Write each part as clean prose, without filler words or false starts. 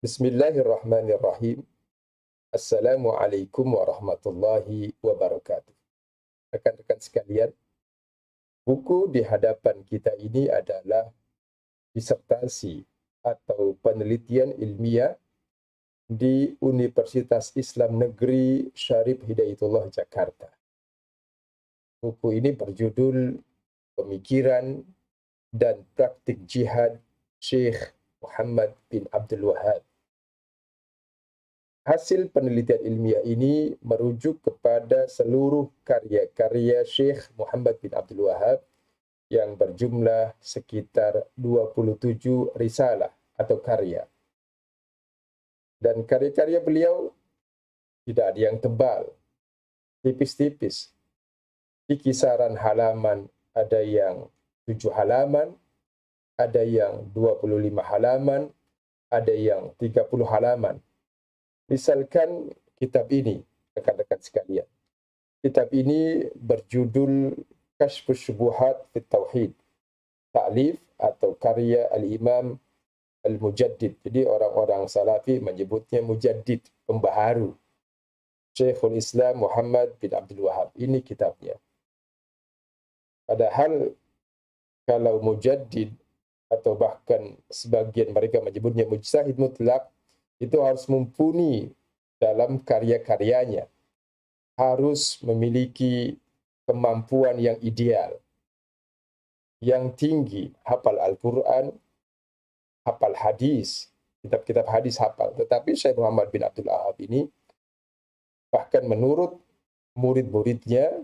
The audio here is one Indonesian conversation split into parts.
Bismillahirrahmanirrahim. Assalamualaikum warahmatullahi wabarakatuh. Rekan-rekan sekalian, buku di hadapan kita ini adalah disertasi atau penelitian ilmiah di Universitas Islam Negeri Syarif Hidayatullah Jakarta. Buku ini berjudul Pemikiran dan Praktik Jihad Syekh Muhammad bin Abdul Wahab. Hasil penelitian ilmiah ini merujuk kepada seluruh karya-karya Syekh Muhammad bin Abdul Wahab yang berjumlah sekitar 27 risalah atau karya. Dan karya-karya beliau tidak ada yang tebal, tipis-tipis. Di kisaran halaman ada yang 7 halaman, ada yang 25 halaman, ada yang 30 halaman. Misalkan kitab ini, rekan-rekan sekalian. Kitab ini berjudul Kashfus Syubuhat fit Tauhid. Ta'lif atau karya Al-Imam Al-Mujaddid. Jadi orang-orang Salafi menyebutnya Mujaddid, pembaharu. Syekhul Islam Muhammad bin Abdul Wahab. Ini kitabnya. Padahal kalau Mujaddid atau bahkan sebagian mereka menyebutnya mujtahid mutlak, itu harus mumpuni dalam karya-karyanya. Harus memiliki kemampuan yang ideal, yang tinggi, hafal Al-Quran, hafal hadis, kitab-kitab hadis hafal. Tetapi Syekh Muhammad bin Abdul Wahab ini, bahkan menurut murid-muridnya,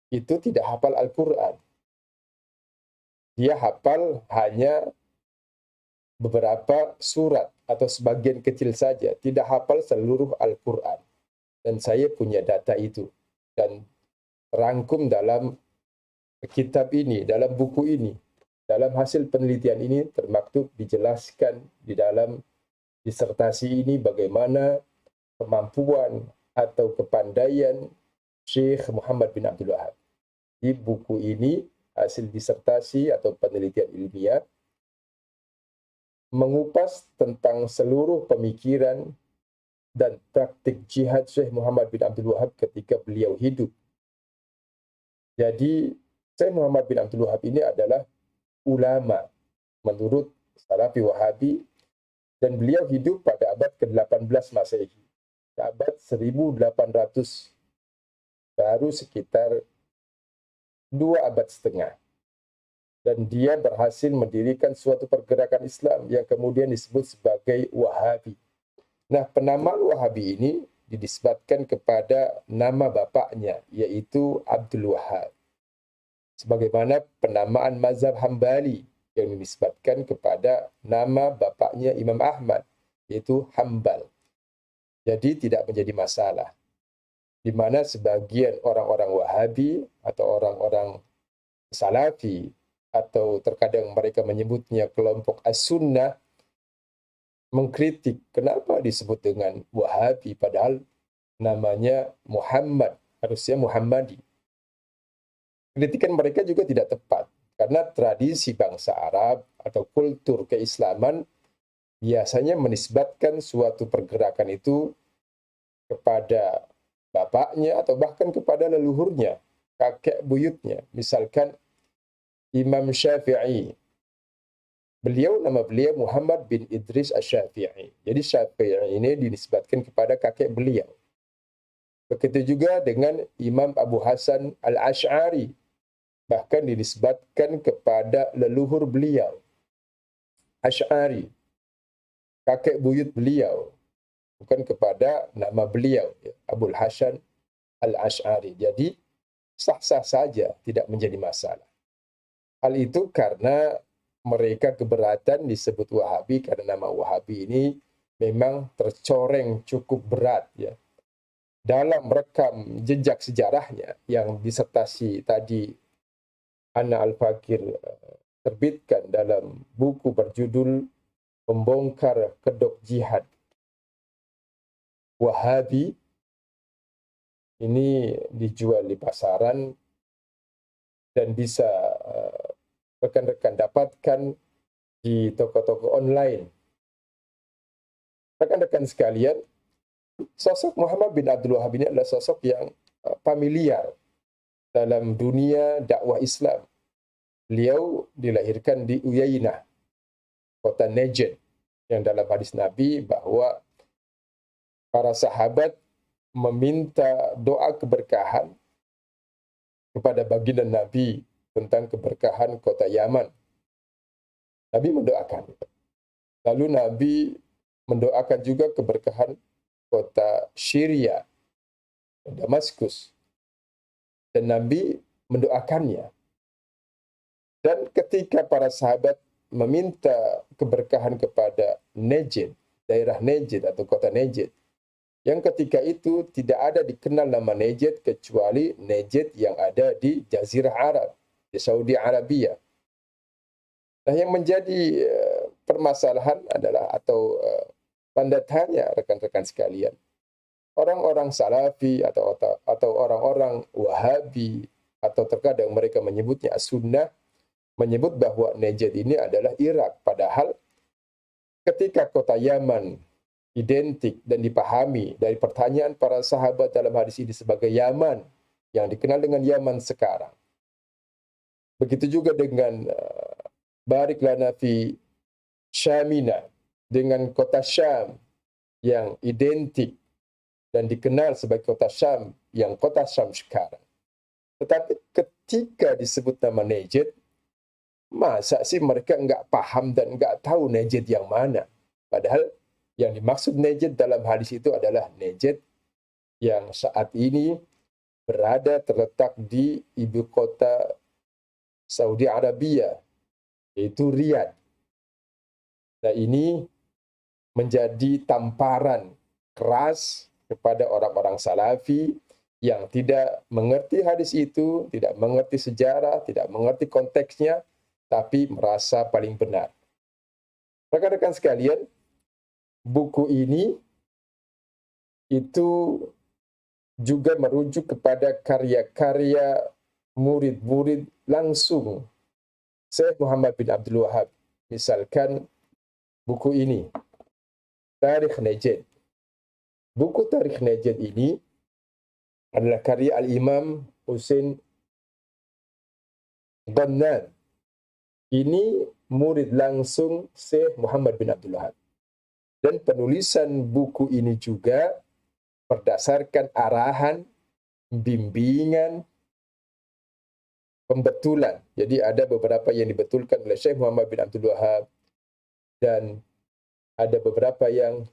itu tidak hafal Al-Quran. Dia hafal hanya beberapa surat atau sebagian kecil saja, tidak hafal seluruh Al-Quran. Dan saya punya data itu. Dan terangkum dalam kitab ini, dalam buku ini, dalam hasil penelitian ini termaktub dijelaskan di dalam disertasi ini bagaimana kemampuan atau kepandaian Syekh Muhammad bin Abdul Wahab. Di buku ini, hasil disertasi atau penelitian ilmiah mengupas tentang seluruh pemikiran dan praktik jihad Syekh Muhammad bin Abdul Wahab ketika beliau hidup. Jadi, Syekh Muhammad bin Abdul Wahab ini adalah ulama menurut Salafi Wahabi, dan beliau hidup pada abad ke-18 Masehi. Abad 1800, baru sekitar 2 abad setengah. Dan dia berhasil mendirikan suatu pergerakan Islam yang kemudian disebut sebagai Wahabi. Nah, penamaan Wahabi ini dinisbatkan kepada nama bapaknya, yaitu Abdul Wahab. Sebagaimana penamaan mazhab Hambali yang dinisbatkan kepada nama bapaknya Imam Ahmad, yaitu Hambal. Jadi tidak menjadi masalah. Di mana sebagian orang-orang Wahabi atau orang-orang Salafi, atau terkadang mereka menyebutnya kelompok As-Sunnah, mengkritik kenapa disebut dengan Wahabi padahal namanya Muhammad, harusnya Muhammadi. Kritikan mereka juga tidak tepat karena tradisi bangsa Arab atau kultur keislaman biasanya menisbatkan suatu pergerakan itu kepada bapaknya atau bahkan kepada leluhurnya, kakek buyutnya. Misalkan Imam Syafi'i. Nama beliau Muhammad bin Idris Asy-Syafi'i. Jadi Syafi'i ini dinisbatkan kepada kakek beliau. Begitu juga dengan Imam Abu Hasan Al-Asy'ari. Bahkan dinisbatkan kepada leluhur beliau, Asy'ari. Kakek buyut beliau. Bukan kepada nama beliau, Abul Hasan Al-Asy'ari. Jadi sah-sah saja, tidak menjadi masalah. Hal itu karena mereka keberatan disebut Wahabi karena nama Wahabi ini memang tercoreng cukup berat ya. Dalam rekam jejak sejarahnya yang disertasi tadi Ana Al-Fakir terbitkan dalam buku berjudul Membongkar Kedok Jihad Wahabi, ini dijual di pasaran dan bisa rekan-rekan dapatkan di toko-toko online. Rekan-rekan sekalian, sosok Muhammad bin Abdul Wahab ini adalah sosok yang familiar dalam dunia dakwah Islam. Beliau dilahirkan di Uyainah, kota Najd, yang dalam hadis Nabi bahwa para sahabat meminta doa keberkahan kepada baginda Nabi tentang keberkahan kota Yaman. Nabi mendoakan. Lalu Nabi mendoakan juga keberkahan kota Syria, Damaskus. Dan Nabi mendoakannya. Dan ketika para sahabat meminta keberkahan kepada Najd, daerah Najd atau kota Najd, yang ketika itu tidak ada dikenal nama Najd kecuali Najd yang ada di Jazirah Arab, di Saudi Arabia. Nah, yang menjadi permasalahan adalah tanda tanya rekan-rekan sekalian. Orang-orang Salafi atau orang-orang Wahabi atau terkadang mereka menyebutnya As-Sunnah menyebut bahwa Najd ini adalah Irak, padahal ketika kota Yaman identik dan dipahami dari pertanyaan para sahabat dalam hadis ini sebagai Yaman yang dikenal dengan Yaman sekarang. Begitu juga dengan Barik lana fi Syamina, dengan kota Syam yang identik dan dikenal sebagai kota Syam, yang kota Syam sekarang. Tetapi ketika disebut nama Najd, masa sih mereka nggak paham dan nggak tahu Najd yang mana? Padahal yang dimaksud Najd dalam hadis itu adalah Najd yang saat ini terletak di ibu kota Saudi Arabia, yaitu Riyadh. Nah, ini menjadi tamparan keras kepada orang-orang Salafi yang tidak mengerti hadis itu, tidak mengerti sejarah, tidak mengerti konteksnya, tapi merasa paling benar. Rekan-rekan sekalian, buku ini itu juga merujuk kepada karya-karya murid-murid langsung Syekh Muhammad bin Abdul Wahab. Misalkan buku ini, Tarikh Najd. Buku Tarikh Najd ini adalah karya Al-Imam Husain Dhannan. Ini murid langsung Syekh Muhammad bin Abdul Wahab. Dan penulisan buku ini juga berdasarkan arahan, bimbingan, pembetulan. Jadi ada beberapa yang dibetulkan oleh Syekh Muhammad bin Abdul Wahab dan ada beberapa yang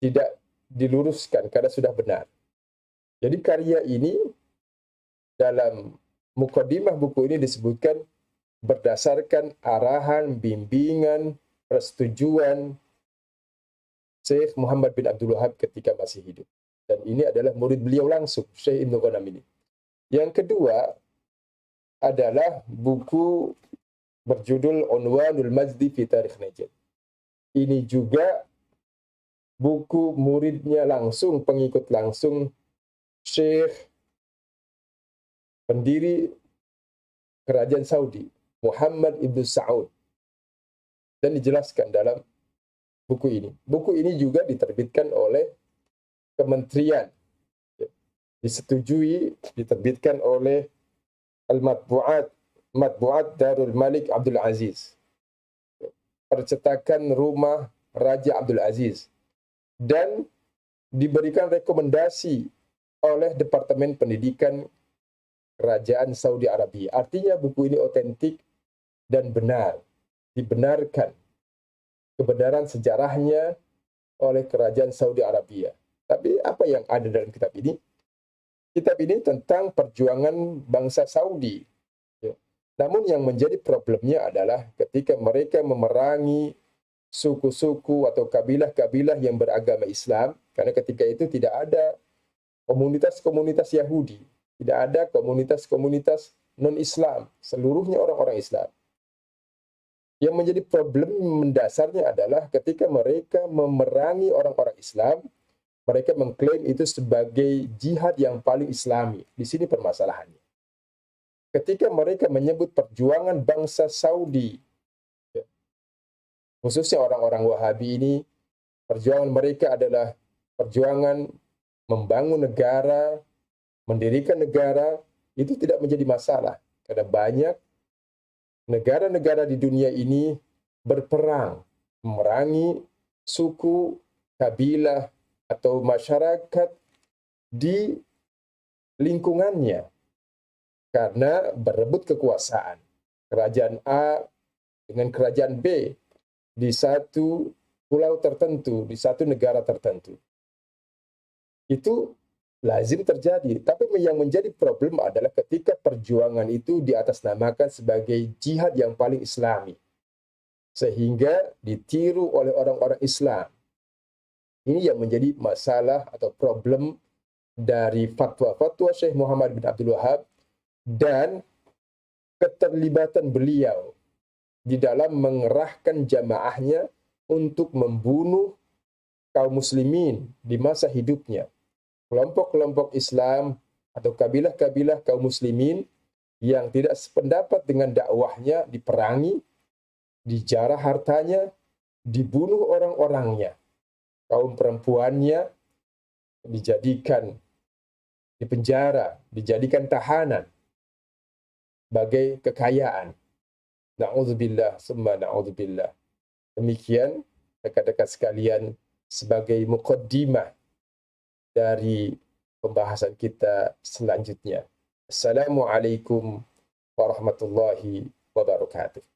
tidak diluruskan karena sudah benar. Jadi karya ini dalam mukadimah buku ini disebutkan berdasarkan arahan, bimbingan, persetujuan Syekh Muhammad bin Abdul Wahab ketika masih hidup. Dan ini adalah murid beliau langsung, Syekh Ibnu Ghanam ini. Yang kedua adalah buku berjudul Unwanul Majdi fi Tarikh Najd. Ini juga buku muridnya langsung, pengikut langsung Syekh pendiri kerajaan Saudi, Muhammad Ibn Saud. Dan dijelaskan dalam buku ini. Buku ini juga diterbitkan oleh kementerian. Disetujui, diterbitkan oleh Matbu'at Darul Malik Abdul Aziz, percetakan rumah Raja Abdul Aziz, dan diberikan rekomendasi oleh Departemen Pendidikan Kerajaan Saudi Arabia. Artinya buku ini otentik dan benar, dibenarkan kebenaran sejarahnya oleh Kerajaan Saudi Arabia. Tapi apa yang ada dalam kitab ini? Kitab ini tentang perjuangan bangsa Saudi. Namun yang menjadi problemnya adalah ketika mereka memerangi suku-suku atau kabilah-kabilah yang beragama Islam, karena ketika itu tidak ada komunitas-komunitas Yahudi, tidak ada komunitas-komunitas non-Islam, seluruhnya orang-orang Islam. Yang menjadi problem mendasarnya adalah ketika mereka memerangi orang-orang Islam, mereka mengklaim itu sebagai jihad yang paling Islami. Di sini permasalahannya. Ketika mereka menyebut perjuangan bangsa Saudi, khususnya orang-orang Wahabi ini, Perjuangan mereka adalah perjuangan membangun negara, mendirikan negara, itu tidak menjadi masalah. Karena banyak negara-negara di dunia ini berperang, memerangi suku, kabilah, atau masyarakat di lingkungannya karena berebut kekuasaan. Kerajaan A dengan kerajaan B di satu pulau tertentu, di satu negara tertentu. Itu lazim terjadi. Tapi yang menjadi problem adalah ketika perjuangan itu diatasnamakan sebagai jihad yang paling islami. Sehingga ditiru oleh orang-orang Islam. Ini yang menjadi masalah atau problem dari fatwa-fatwa Syekh Muhammad bin Abdul Wahab dan keterlibatan beliau di dalam mengerahkan jamaahnya untuk membunuh kaum muslimin di masa hidupnya. Kelompok-kelompok Islam atau kabilah-kabilah kaum muslimin yang tidak sependapat dengan dakwahnya diperangi, dijarah hartanya, dibunuh orang-orangnya. Kaum perempuannya dijadikan di penjara, dijadikan tahanan sebagai kekayaan. Na'udzubillah, summa na'udzubillah. Demikian rekan-rekan sekalian sebagai muqaddimah dari pembahasan kita selanjutnya. Assalamualaikum warahmatullahi wabarakatuh.